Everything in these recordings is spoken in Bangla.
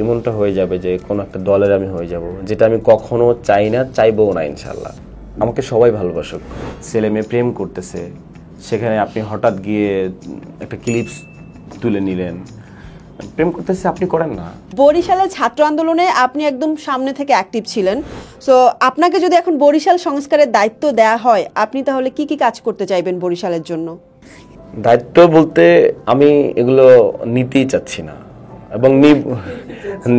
এমনটা হয়ে যাবে যে কোনো একটা দলের আমি হয়ে যাব, যেটা আমি কখনো চাই না, চাইবও না ইনশাল্লাহ। আমাকে সবাই ভালোবাসুক। ছেলে মেয়ে প্রেম করতেছে, সেখানে আপনি হঠাৎ গিয়ে একটা ক্লিপস তুলে নিলেন। প্রেম করতেছে, আপনি করেন না। বরিশালের ছাত্র আন্দোলনে আপনি একদম সামনে থেকে অ্যাক্টিভ ছিলেন। সো আপনাকে যদি এখন বরিশাল সংস্কারের দায়িত্ব দেয়া হয়, আপনি তাহলে কি কি কাজ করতে চাইবেন বরিশালের জন্য? দায়িত্ব বলতে আমি এগুলো নিতেই চাচ্ছি না এবং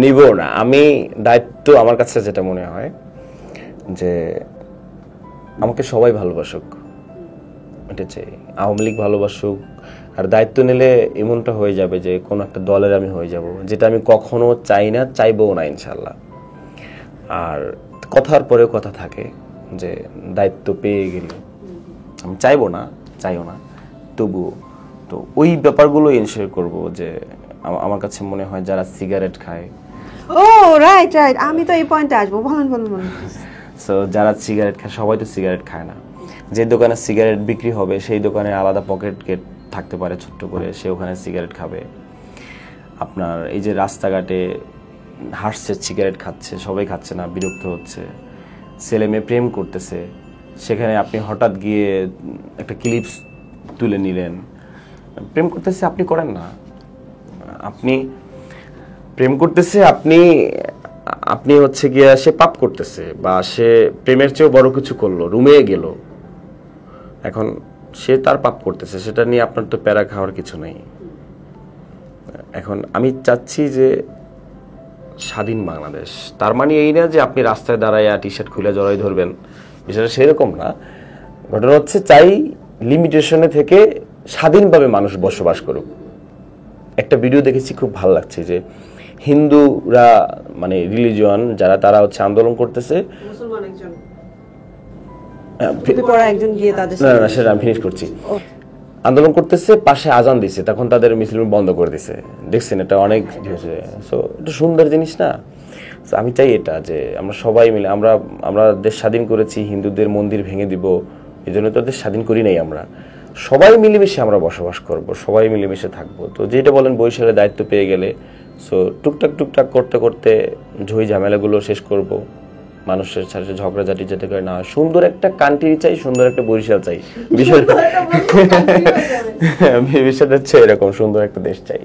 নিব না। আমি দায়িত্ব, আমার কাছে যেটা মনে হয় যে আমাকে সবাই ভালোবাসুক, এটা চাই। আওয়ামী লীগ ভালোবাসুক। আর দায়িত্ব নিলে এমনটা হয়ে যাবে যে কোনো একটা দলের আমি হয়ে যাব, যেটা আমি কখনো চাই না, চাইবও না ইনশাল্লাহ। আর কথার পরেও কথা থাকে যে দায়িত্ব পেয়ে গেলে আমি চাইবো না, চাইও না, তবুও তো ওই ব্যাপারগুলো এনশিওর করব। যে আমার কাছে মনে হয় যারা সিগারেট খায়, ও রাইট রাইট, আমি তো এই পয়েন্টে আসবো। বলুন বলুন বলুন। সো যারা সিগারেট খায়, সবাই তো সিগারেট খায় না। যে দোকানে সিগারেট বিক্রি হবে সেই দোকানে আলাদা পকেট গেট থাকতে পারে ছোট্ট করে, সে ওখানে সিগারেট খাবে। আপনার এই যে রাস্তাঘাটে হাঁটছে, সিগারেট খাচ্ছে, সবাই খাচ্ছে না, বিরক্ত হচ্ছে। ছেলে মেয়ে প্রেম করতেছে, সেখানে আপনি হঠাৎ গিয়ে একটা ক্লিপস তুলে নিলেন। প্রেম করতেছে, আপনি করেন না। আপনি প্রেম করতেছে, আপনি হচ্ছে গিয়া সে পাপ করতেছে, বা সে প্রেমের চেয়েও বড় কিছু করলো, রুমে গেল। এখন সে তার পাপ করতেছে, সেটা নিয়ে আপনার তো প্যারা খাওয়ার কিছু নেই। এখন আমি চাচ্ছি যে স্বাধীন বাংলাদেশ। তার মানে এই না যে আপনি রাস্তায় দাঁড়ায় টি শার্ট খুলে জড়াই ধরবেন, বিষয়টা সেরকম না। ঘটনা হচ্ছে চাই লিমিটেশনে থেকে স্বাধীনভাবে মানুষ বসবাস করুক। একটা ভিডিও দেখেছি, খুব ভালো লাগছে যে হিন্দুরা, মানে রিলিজিয়ন যারা, তারা হচ্ছে আন্দোলন করতেছে। সেটা আমি ফিনিশ করছি। আন্দোলন করতেছে, পাশে আজান দিছে, তখন তাদের মিছিল বন্ধ করে দিছে। দেখছেন, এটা অনেক হয়েছে। সো এটা সুন্দর জিনিস না? আমি চাই এটা, যে আমরা সবাই মিলে, আমরা দেশ স্বাধীন করেছি, হিন্দুদের মন্দির ভেঙে দিব, এই জন্য তো দেশ স্বাধীন করি নাই। আমরা সবাই মিলেমিশে আমরা বসবাস করব, সবাই মিলেমিশে থাকবো। তো যেটা বলেন বরিশালের দায়িত্ব পেয়ে গেলে, সো টুকটাক টুকটাক করতে করতে ঝই ঝামেলাগুলো শেষ করব। মানুষের সাথে ঝগড়াঝাটি যাতে করে না হয়। সুন্দর একটা কান্ট্রি চাই, সুন্দর একটা বরিশাল চাই। বিষয়টা হচ্ছে এরকম, সুন্দর একটা দেশ চাই।